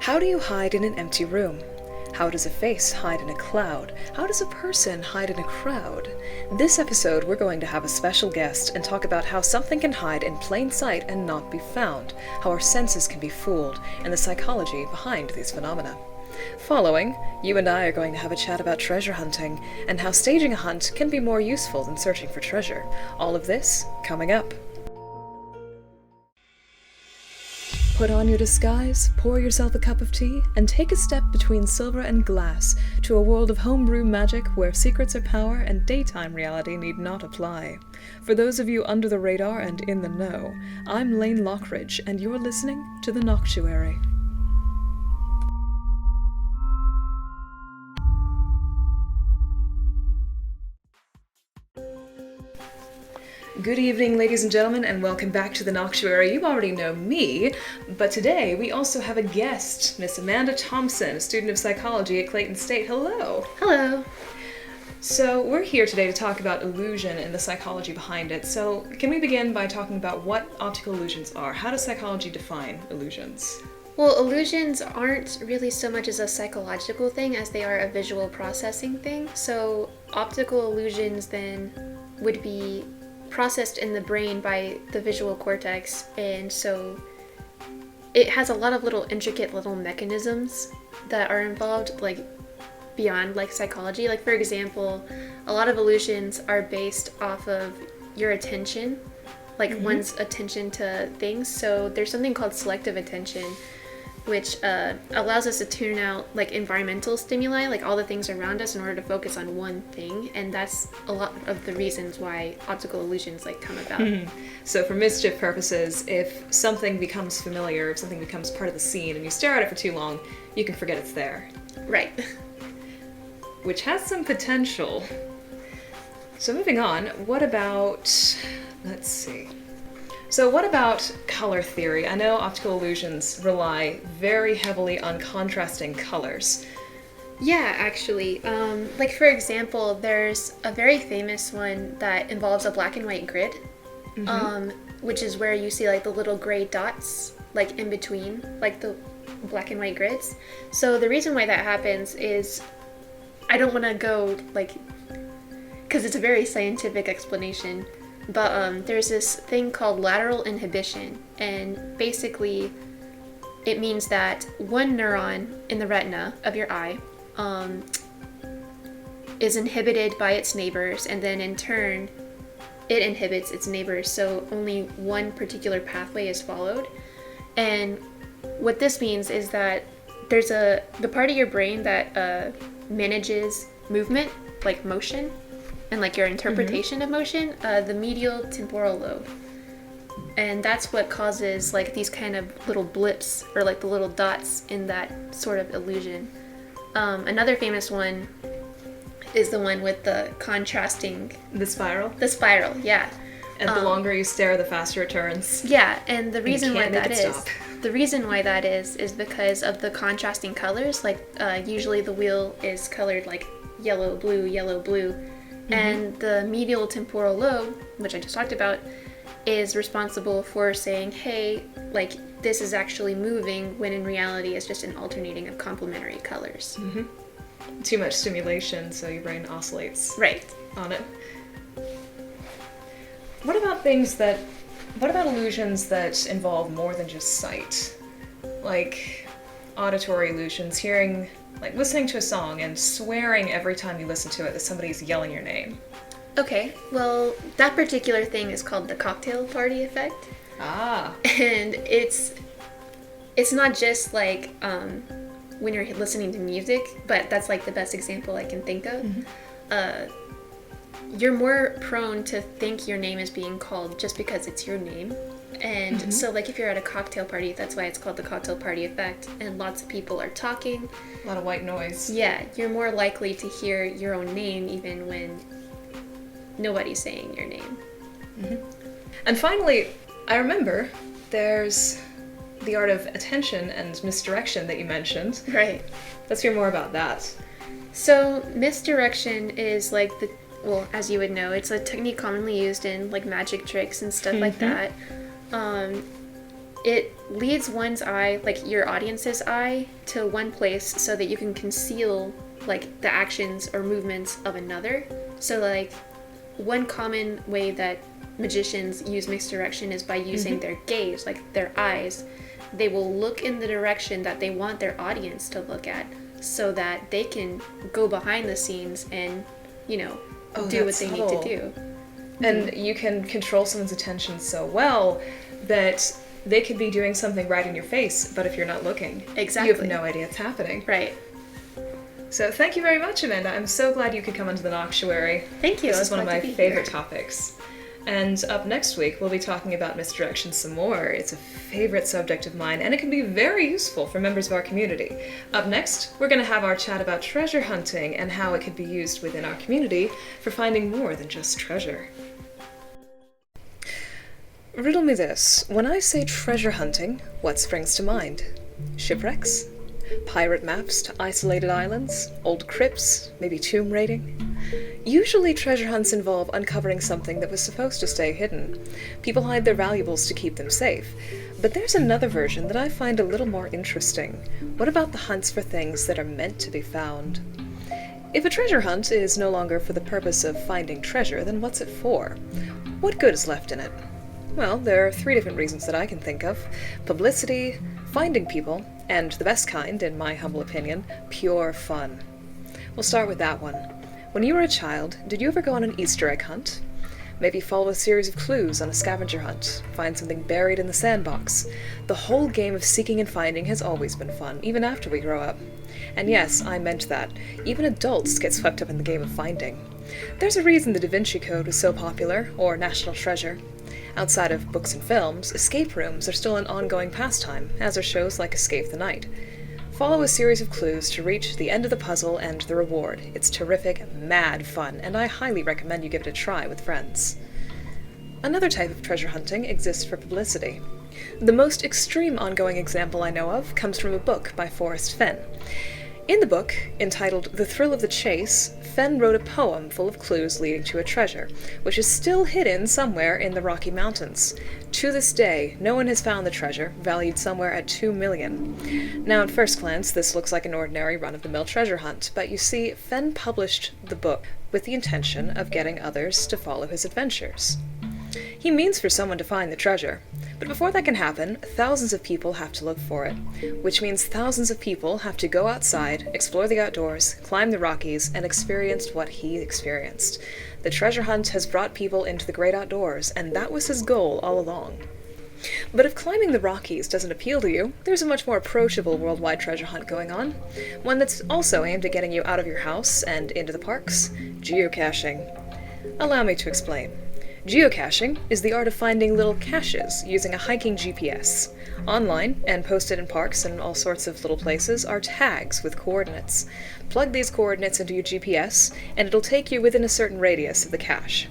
How do you hide in an empty room? How does a face hide in a cloud? How does a person hide in a crowd? This episode, we're going to have a special guest and talk about how something can hide in plain sight and not be found, how our senses can be fooled, and the psychology behind these phenomena. Following, you and I are going to have a chat about treasure hunting, and how staging a hunt can be more useful than searching for treasure. All of this coming up. Put on your disguise, pour yourself a cup of tea, and take a step between silver and glass to a world of homebrew magic where secrets are power and daytime reality need not apply. For those of you under the radar and in the know, I'm Amanda Lockridge, and you're listening to the Noctuary. Good evening, ladies and gentlemen, and welcome back to the Noctuary. You already know me, but today we also have a guest, Miss Amanda Thompson, a student of psychology at Clayton State. Hello. Hello. So we're here today to talk about illusion and the psychology behind it. So can we begin by talking about what optical illusions are? How does psychology define illusions? Well, illusions aren't really so much as a psychological thing as they are a visual processing thing. So optical illusions then would be processed in the brain by the visual cortex, and so it has a lot of intricate little mechanisms that are involved, like beyond psychology. Like, for example, a lot of illusions are based off of your attention, one's attention to things. So there's something called selective attention, which allows us to tune out environmental stimuli, all the things around us, in order to focus on one thing. And that's a lot of the reasons why optical illusions come about. So for mischief purposes, if something becomes familiar, if something becomes part of the scene and you stare at it for too long, you can forget it's there. Right. Which has some potential. So moving on, what about, let's see. So what about color theory? I know optical illusions rely very heavily on contrasting colors. Yeah, actually. For example, there's a very famous one that involves a black and white grid, which is where you see the little gray dots in between the black and white grids. So the reason why that happens is, I don't want to go because it's a very scientific explanation, but there's this thing called lateral inhibition, and basically it means that one neuron in the retina of your eye is inhibited by its neighbors, and then in turn it inhibits its neighbors, so only one particular pathway is followed. And what this means is that there's the part of your brain that manages movement, motion, and your interpretation of motion, the medial temporal lobe. And that's what causes these kind of little blips, or the little dots in that sort of illusion. Another famous one is the one with the contrasting... The spiral? The spiral, yeah. And the longer you stare, the faster it turns. Yeah, and the reason why that is... The reason why that is because of the contrasting colors. Usually the wheel is colored yellow, blue, yellow, blue. And the medial temporal lobe, which I just talked about, is responsible for saying, hey, this is actually moving, when in reality it's just an alternating of complementary colors. Too much stimulation, so your brain oscillates on it. What about illusions that involve more than just sight? Like auditory illusions, hearing... listening to a song and swearing every time you listen to it that somebody's yelling your name. Okay, well, that particular thing is called the cocktail party effect. Ah. And it's not just when you're listening to music, but that's the best example I can think of. You're more prone to think your name is being called just because it's your name. And so if you're at a cocktail party, that's why it's called the cocktail party effect, and lots of people are talking. A lot of white noise. Yeah, you're more likely to hear your own name even when nobody's saying your name. And finally, I remember there's the art of attention and misdirection that you mentioned. Right. Let's hear more about that. So misdirection is well, as you would know, it's a technique commonly used in magic tricks and stuff like that. it leads one's eye, like your audience's eye, to one place so that you can conceal like the actions or movements of another. So like one common way that magicians use misdirection is by using their gaze, like their eyes. They will look in the direction that they want their audience to look at so that they can go behind the scenes and, you know, do what they need to do. And you can control someone's attention so well that they could be doing something right in your face, but if you're not looking, Exactly. you have no idea it's happening. Right. So thank you very much, Amanda. I'm so glad you could come onto the Noctuary. Thank you. This is one of my favorite here. topics. And up next week, we'll be talking about misdirection some more. It's a favorite subject of mine, and it can be very useful for members of our community. Up next, we're going to have our chat about treasure hunting and how it could be used within our community for finding more than just treasure. Riddle me this. When I say treasure hunting, what springs to mind? Shipwrecks? Pirate maps to isolated islands? Old crypts? Maybe tomb raiding? Usually treasure hunts involve uncovering something that was supposed to stay hidden. People hide their valuables to keep them safe. But there's another version that I find a little more interesting. What about the hunts for things that are meant to be found? If a treasure hunt is no longer for the purpose of finding treasure, then what's it for? What good is left in it? Well, there are 3 different reasons that I can think of. Publicity, finding people, and the best kind, in my humble opinion, pure fun. We'll start with that one. When you were a child, did you ever go on an Easter egg hunt? Maybe follow a series of clues on a scavenger hunt, find something buried in the sandbox. The whole game of seeking and finding has always been fun, even after we grow up. And yes, I meant that. Even adults get swept up in the game of finding. There's a reason the Da Vinci Code was so popular, or National Treasure. Outside of books and films, escape rooms are still an ongoing pastime, as are shows like Escape the Night. Follow a series of clues to reach the end of the puzzle and the reward. It's terrific, mad fun, and I highly recommend you give it a try with friends. Another type of treasure hunting exists for publicity. The most extreme ongoing example I know of comes from a book by Forrest Fenn. In the book, entitled The Thrill of the Chase, Fenn wrote a poem full of clues leading to a treasure, which is still hidden somewhere in the Rocky Mountains. To this day, no one has found the treasure, valued somewhere at $2 million. Now, at first glance, this looks like an ordinary run-of-the-mill treasure hunt, but you see, Fenn published the book with the intention of getting others to follow his adventures. He means for someone to find the treasure, but before that can happen, thousands of people have to look for it, which means thousands of people have to go outside, explore the outdoors, climb the Rockies, and experience what he experienced. The treasure hunt has brought people into the great outdoors, and that was his goal all along. But if climbing the Rockies doesn't appeal to you, there's a much more approachable worldwide treasure hunt going on. One that's also aimed at getting you out of your house and into the parks: geocaching. Allow me to explain. Geocaching is the art of finding little caches using a hiking GPS. Online, and posted in parks and all sorts of little places, are tags with coordinates. Plug these coordinates into your GPS, and it'll take you within a certain radius of the cache.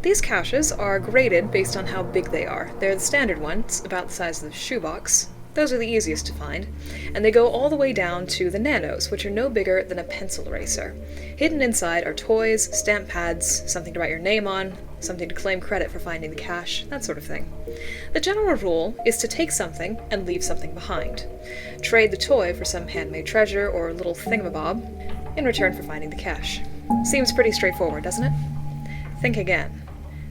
These caches are graded based on how big they are. They're the standard ones, about the size of the shoebox. Those are the easiest to find, and they go all the way down to the nanos, which are no bigger than a pencil eraser. Hidden inside are toys, stamp pads, something to write your name on, something to claim credit for finding the cache, that sort of thing. The general rule is to take something and leave something behind. Trade the toy for some handmade treasure or little thingamabob in return for finding the cache. Seems pretty straightforward, doesn't it? Think again.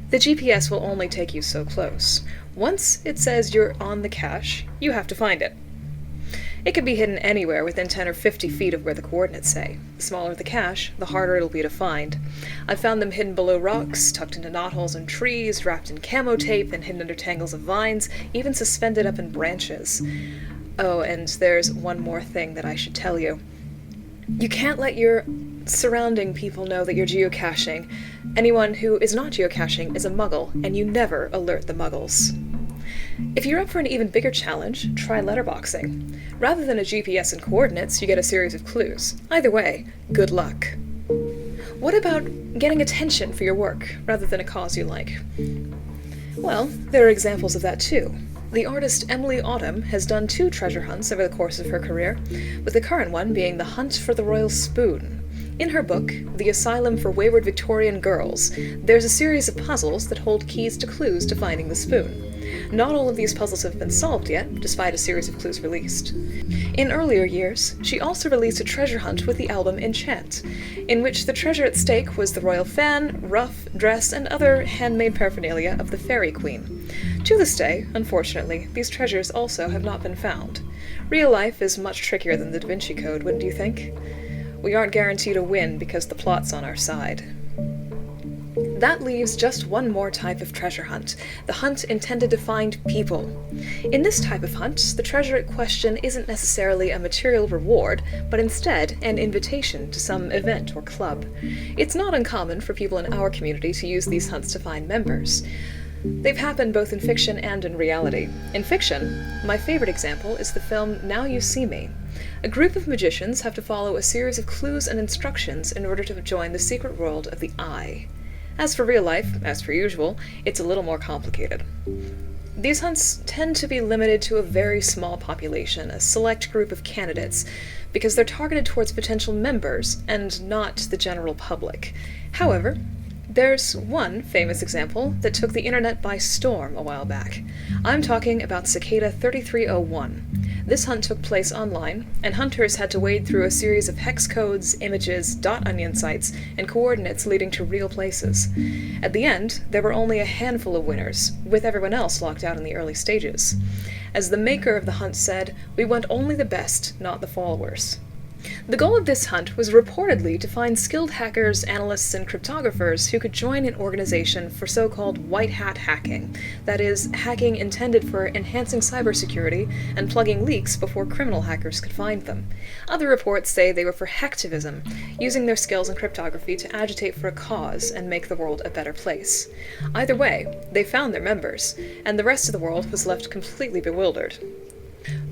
The GPS will only take you so close. Once it says you're on the cache, you have to find it. It could be hidden anywhere within 10 or 50 feet of where the coordinates say. The smaller the cache, the harder it'll be to find. I've found them hidden below rocks, tucked into knotholes in trees, wrapped in camo tape, and hidden under tangles of vines, even suspended up in branches. Oh, and there's one more thing that I should tell you. You can't let your surrounding people know that you're geocaching. Anyone who is not geocaching is a muggle, and you never alert the muggles. If you're up for an even bigger challenge, try letterboxing. Rather than a GPS and coordinates, you get a series of clues. Either way, good luck. What about getting attention for your work, rather than a cause you like? Well, there are examples of that too. The artist Emily Autumn has done 2 treasure hunts over the course of her career, with the current one being the Hunt for the Royal Spoon. In her book, The Asylum for Wayward Victorian Girls, there's a series of puzzles that hold keys to clues to finding the spoon. Not all of these puzzles have been solved yet, despite a series of clues released. In earlier years, she also released a treasure hunt with the album Enchant, in which the treasure at stake was the royal fan, ruff, dress, and other handmade paraphernalia of the Fairy Queen. To this day, unfortunately, these treasures also have not been found. Real life is much trickier than the Da Vinci Code, wouldn't you think? We aren't guaranteed a win because the plot's on our side. That leaves just one more type of treasure hunt, the hunt intended to find people. In this type of hunt, the treasure at question isn't necessarily a material reward, but instead an invitation to some event or club. It's not uncommon for people in our community to use these hunts to find members. They've happened both in fiction and in reality. In fiction, my favorite example is the film Now You See Me. A group of magicians have to follow a series of clues and instructions in order to join the secret world of the Eye. As for real life, as per usual, it's a little more complicated. These hunts tend to be limited to a very small population, a select group of candidates, because they're targeted towards potential members and not the general public. However, there's one famous example that took the internet by storm a while back. I'm talking about Cicada 3301. This hunt took place online, and hunters had to wade through a series of hex codes, images, .onion sites, and coordinates leading to real places. At the end, there were only a handful of winners, with everyone else locked out in the early stages. As the maker of the hunt said, "We want only the best, not the followers." The goal of this hunt was reportedly to find skilled hackers, analysts, and cryptographers who could join an organization for so-called white hat hacking, that is, hacking intended for enhancing cybersecurity and plugging leaks before criminal hackers could find them. Other reports say they were for hacktivism, using their skills in cryptography to agitate for a cause and make the world a better place. Either way, they found their members, and the rest of the world was left completely bewildered.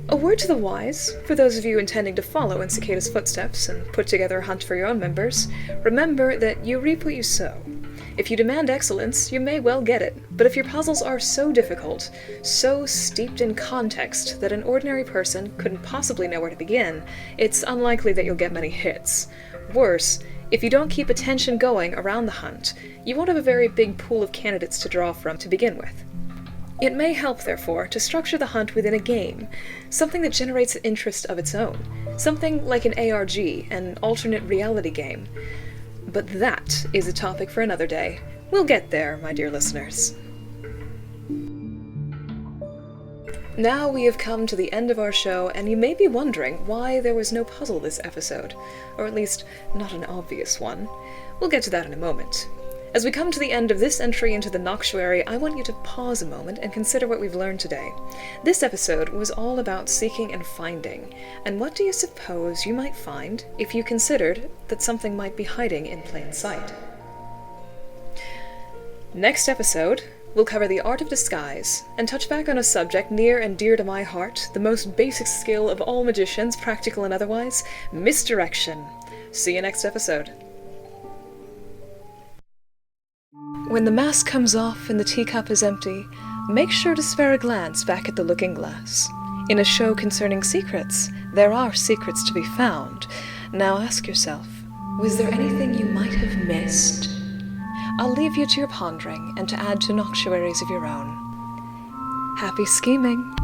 A word to the wise, for those of you intending to follow in Cicada's footsteps and put together a hunt for your own members, remember that you reap what you sow. If you demand excellence, you may well get it, but if your puzzles are so difficult, so steeped in context that an ordinary person couldn't possibly know where to begin, it's unlikely that you'll get many hits. Worse, if you don't keep attention going around the hunt, you won't have a very big pool of candidates to draw from to begin with. It may help, therefore, to structure the hunt within a game, something that generates interest of its own, something like an ARG, an alternate reality game. But that is a topic for another day. We'll get there, my dear listeners. Now we have come to the end of our show, and you may be wondering why there was no puzzle this episode, or at least not an obvious one. We'll get to that in a moment. As we come to the end of this entry into the Noctuary, I want you to pause a moment and consider what we've learned today. This episode was all about seeking and finding, and what do you suppose you might find if you considered that something might be hiding in plain sight? Next episode, we'll cover the art of disguise, and touch back on a subject near and dear to my heart, the most basic skill of all magicians, practical and otherwise, misdirection. See you next episode. When the mask comes off and the teacup is empty, make sure to spare a glance back at the looking glass. In a show concerning secrets, there are secrets to be found. Now ask yourself, was there anything you might have missed? I'll leave you to your pondering and to add to noctuaries of your own. Happy scheming!